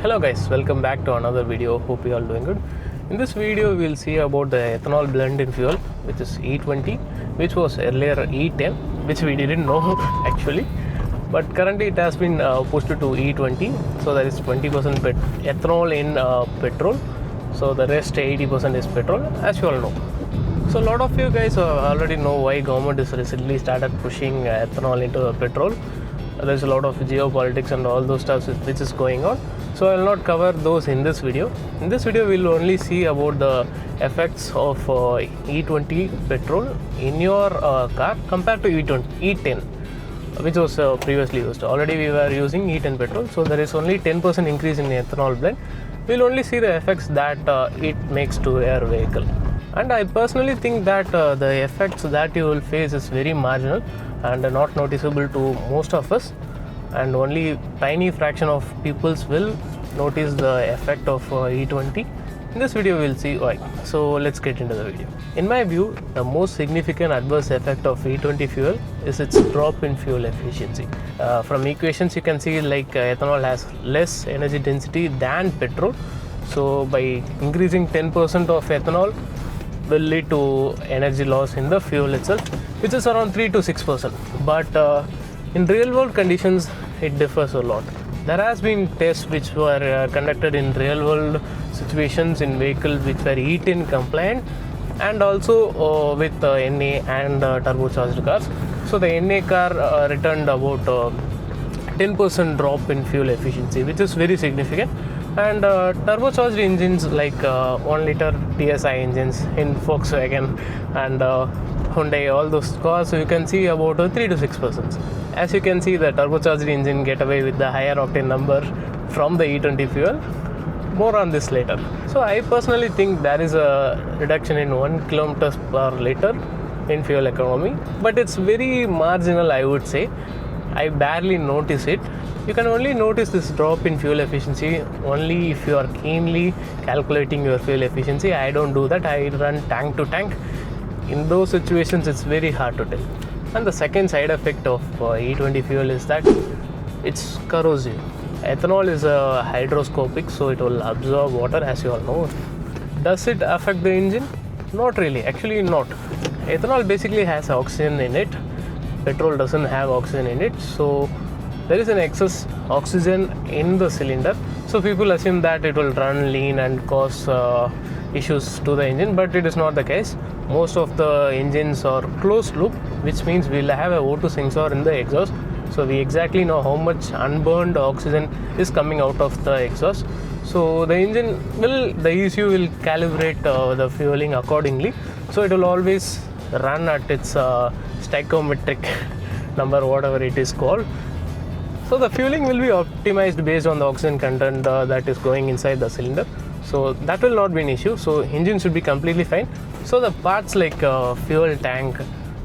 Hello guys, welcome back to another video. Hope you all doing good. In this video we'll see about the ethanol blend in fuel, which is E20, which was earlier E10, which we didn't know actually, but currently it has been pushed to E20. So there is 20% ethanol in petrol, so the rest 80% is petrol, as you all know. So a lot of you guys already know why government is recently started pushing ethanol into petrol. There's a lot of geopolitics and all those stuff which is going on. So I will not cover those in this video. In this video, we'll only see about the effects of E20 petrol in your car compared to E10, which was previously used. Already we were using E10 petrol, so there is only 10% increase in ethanol blend. We'll only see the effects that it makes to your vehicle. And I personally think that the effects that you will face is very marginal and not noticeable to most of us, and only tiny fraction of peoples will notice the effect of E20. In this video we'll see why. So let's get into the video. In my view, the most significant adverse effect of E20 fuel is its drop in fuel efficiency. From equations you can see like ethanol has less energy density than petrol, so by increasing 10% of ethanol will lead to energy loss in the fuel itself, which is around 3 to 6%. But in real world conditions, it differs a lot. There has been tests which were conducted in real world situations in vehicles which were E10 compliant, and also with NA and turbocharged cars. So the NA car returned about 10% drop in fuel efficiency, which is very significant. And turbocharged engines like 1 liter TSI engines in Volkswagen and Hyundai, all those cars, you can see about 3 to 6%. As you can see, the turbocharged engine get away with the higher octane number from the E20 fuel. More on this later. So I personally think there is a reduction in 1 kilometers per liter in fuel economy, but it's very marginal, I would say. I barely notice it. You can only notice this drop in fuel efficiency only if you are keenly calculating your fuel efficiency. I don't do that. I run tank to tank. In those situations, it's very hard to tell. And the second side effect of E20 fuel is that it's corrosive. Ethanol is hydroscopic, so it will absorb water, as you all know. Does it affect the engine? Not really. Actually, not. Ethanol basically has oxygen in it. Petrol doesn't have oxygen in it, so there is an excess oxygen in the cylinder. So people assume that it will run lean and cause issues to the engine, but it is not the case. Most of the engines are closed loop, which means we'll have a O2 sensor in the exhaust, so we exactly know how much unburned oxygen is coming out of the exhaust. So the engine will, the ECU will calibrate the fueling accordingly, so it will always run at its stoichiometric number, whatever it is called. So the fueling will be optimized based on the oxygen content that is going inside the cylinder. So that will not be an issue. So engine should be completely fine. So the parts like fuel tank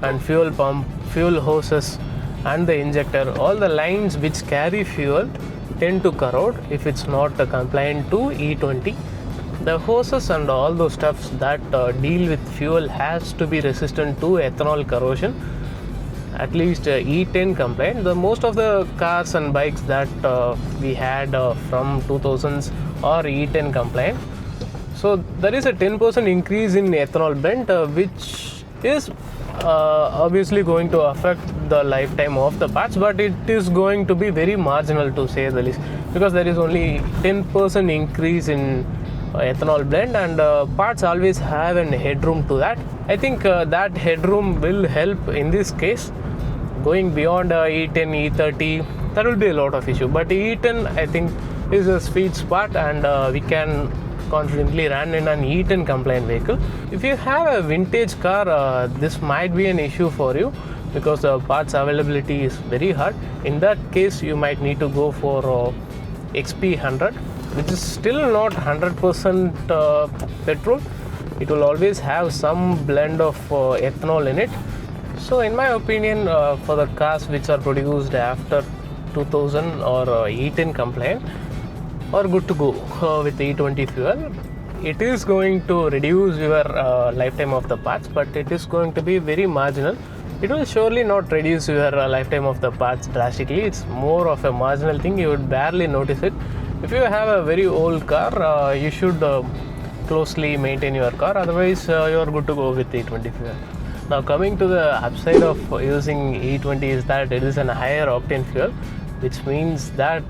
and fuel pump, fuel hoses and the injector, all the lines which carry fuel tend to corrode if it's not compliant to E20. The hoses and all those stuffs that deal with fuel has to be resistant to ethanol corrosion, at least E10 compliant. The most of the cars and bikes that we had from 2000s are E10 compliant. So there is a 10% increase in ethanol blend, which is obviously going to affect the lifetime of the parts, but it is going to be very marginal to say the least, because there is only 10% increase in ethanol blend, and parts always have an headroom to that. I think that headroom will help in this case. Going beyond E10, E30, there will be a lot of issue, but E10 I think is a sweet spot, and we can confidently run in an E10 compliant vehicle. If you have a vintage car, this might be an issue for you because the parts availability is very hard. In that case, you might need to go for XP100, which is still not 100% petrol. It will always have some blend of ethanol in it. So in my opinion, for the cars which are produced after 2000 or E10 compliant, are good to go with E20 fuel. It is going to reduce your lifetime of the parts, but it is going to be very marginal. It will surely not reduce your lifetime of the parts drastically. It's more of a marginal thing. You would barely notice it. If you have a very old car, you should closely maintain your car, otherwise you are good to go with E20 fuel. Now coming to the upside of using E20 is that it is a higher octane fuel, which means that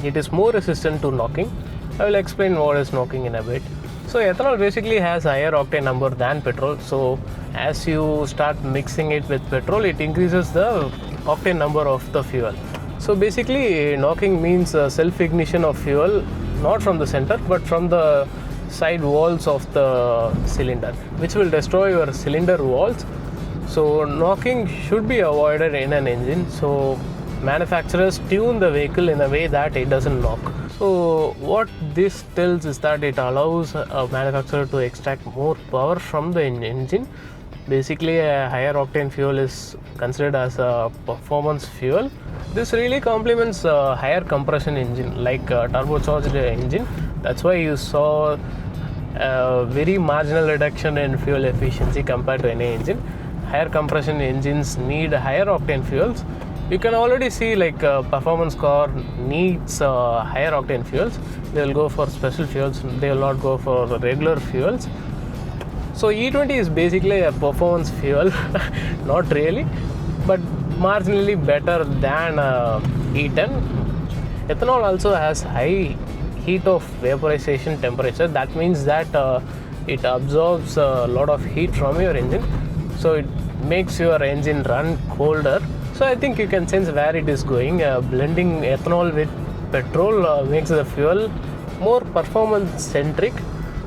it is more resistant to knocking. I will explain what is knocking in a bit. So ethanol basically has higher octane number than petrol. So as you start mixing it with petrol, it increases the octane number of the fuel. So basically knocking means self-ignition of fuel, not from the center but from the side walls of the cylinder, which will destroy your cylinder walls. So knocking should be avoided in an engine. So manufacturers tune the vehicle in a way that it doesn't knock. So what this tells is that it allows a manufacturer to extract more power from the engine. Basically a higher octane fuel is considered as a performance fuel. This really complements a higher compression engine like a turbocharged engine. That's why you saw a very marginal reduction in fuel efficiency compared to any engine. Higher compression engines need higher octane fuels. You can already see like a performance car needs higher octane fuels. They will go for special fuels, they will not go for regular fuels. So E20 is basically a performance fuel, not really, but marginally better than E10. Ethanol also has high heat of vaporization temperature. That means that it absorbs a lot of heat from your engine, so it makes your engine run colder. So I think you can sense where it is going. Blending ethanol with petrol makes the fuel more performance centric,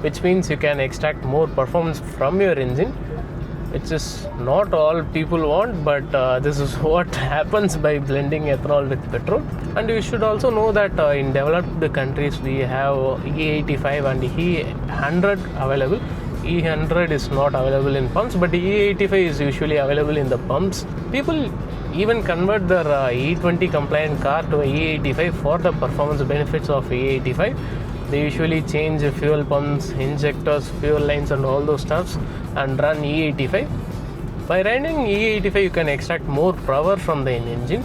which means you can extract more performance from your engine, which is not all people want, but this is what happens by blending ethanol with petrol. And you should also know that in developed countries we have E85 and E100 available. E100 is not available in pumps, but E85 is usually available in the pumps. People even convert their E20 compliant car to E85 for the performance benefits of E85. They usually change fuel pumps, injectors, fuel lines and all those stuffs and run E85. By running E85 you can extract more power from the engine.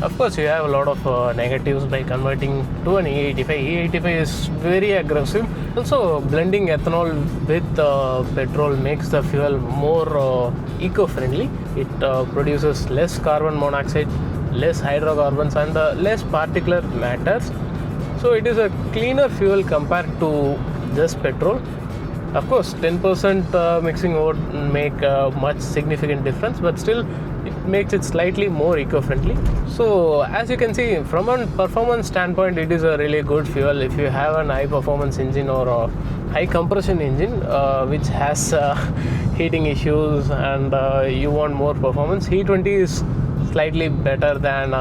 Of course you have a lot of negatives by converting to an E85. E85 is very aggressive. Also blending ethanol with petrol makes the fuel more eco-friendly. It produces less carbon monoxide, less hydrocarbons and less particulate matters. So it is a cleaner fuel compared to just petrol. Of course 10% mixing won't make much significant difference, but still it makes it slightly more eco-friendly. So as you can see, from a performance standpoint it is a really good fuel. If you have an high performance engine or a high compression engine which has heating issues and you want more performance, E20 is slightly better than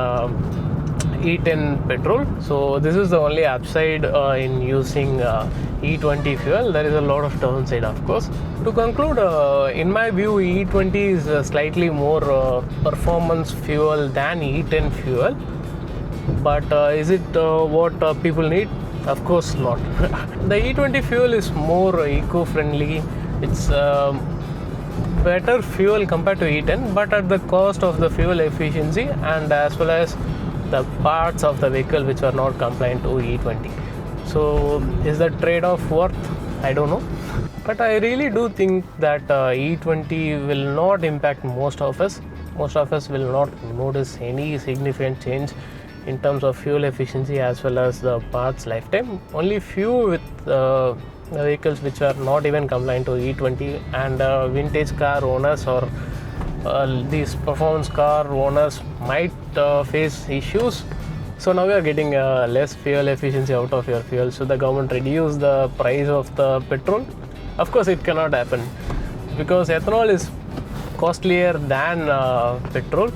E10 petrol. So this is the only upside in using E20 fuel. There is a lot of downside, of course. To conclude, in my view, E20 is slightly more performance fuel than E10 fuel. But is it what people need? Of course not. The E20 fuel is more eco-friendly. It's better fuel compared to E10, but at the cost of the fuel efficiency and as well as the parts of the vehicle which are not compliant to E20. So is the trade-off worth? I don't know, but I really do think that E20 will not impact most of us. Most of us will not notice any significant change in terms of fuel efficiency as well as the parts lifetime. Only few with vehicles which are not even compliant to E20 and vintage car owners or these performance car owners might face issues. So now we are getting less fuel efficiency out of your fuel. So the government reduce the price of the petrol. Of course it cannot happen because ethanol is costlier than petrol.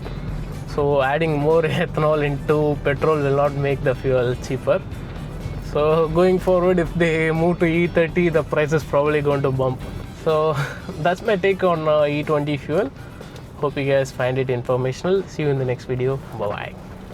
So adding more ethanol into petrol will not make the fuel cheaper. So going forward, if they move to E30, the price is probably going to bump. So that's my take on E20 fuel. Hope you guys find it informational. See you in the next video. Bye bye.